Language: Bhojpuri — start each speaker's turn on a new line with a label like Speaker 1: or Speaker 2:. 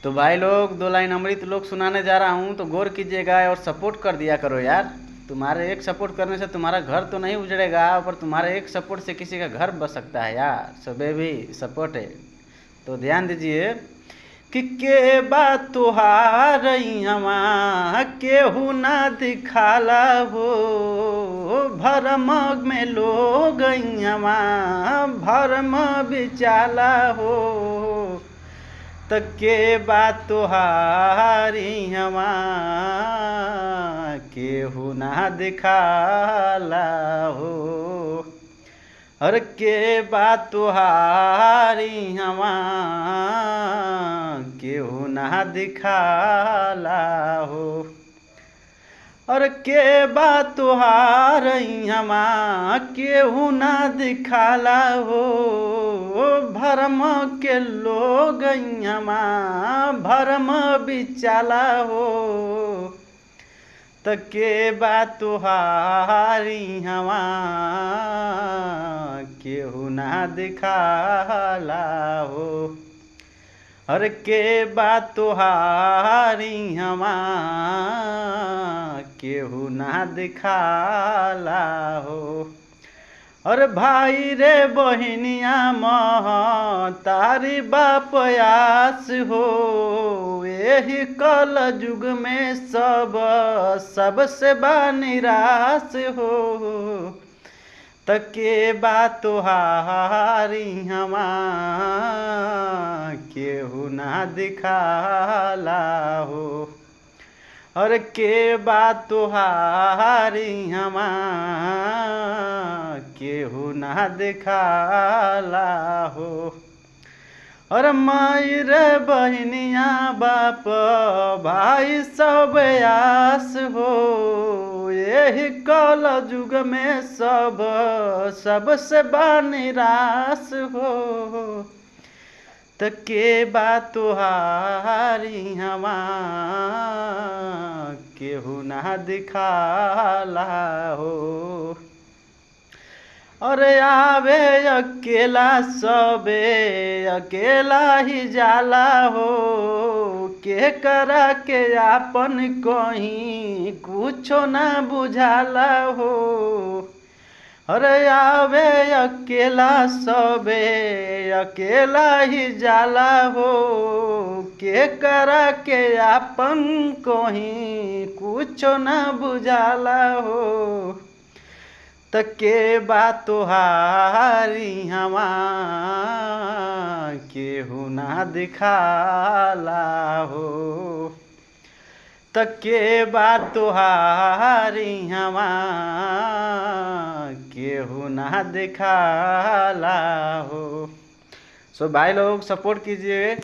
Speaker 1: तो भाई लोग, दो लाइन अमृत लोग सुनाने जा रहा हूँ, तो गौर कीजिएगा और सपोर्ट कर दिया करो यार। तुम्हारे एक सपोर्ट करने से तुम्हारा घर तो नहीं उजड़ेगा, पर तुम्हारे एक सपोर्ट से किसी का घर बच सकता है यार। सबे भी सपोर्ट है, तो ध्यान दीजिए कि के बात तुहार हवा केहू ना दिखाला हो। भरम में लोग हवा भरम बिचाला हो। तके बात तुहारी हवा केहू ना दिखाला हो। हर के बात तुहारी हवा केहू ना दिखाला हो। और के बात तुहार हमा केहू ना दिखाला हो। भरम के लोग हमा भरम बिचाला हो। तके बात तुहारी हमा केहू ना दिखाला हो। हर के बात तुहारी हमा केहू ना दिखाला हो। और भाई रे बहनिया तारी बाप आस हो। यही कल युग में सबसे बा निराश हो। तके बात तुहारी हमा केहू ना दिखाला हो। और के बात तुहारी हमा केहू ना दिखाला हो। और माई रे बहनिया बाप भाई सब आस हो। यही कल युग में सबसे बा निराश हो। तके बात तुहारी हमा केहू ना दिखाला हो। और आवे अकेला सबे अकेला ही जाला हो। के करा के आपन कहीं कुछो ना बुझाला हो। अरे आवे अकेला सबे अकेला ही जाला हो। के करा के आपन कहीं कुछो ना बुझाला हो। तके बात तुहारी हमा केहू ना दिखाला हो। तके बात तुहारी हमा केहू ना दिखाला हो। सो भाई लोग सपोर्ट कीजिए।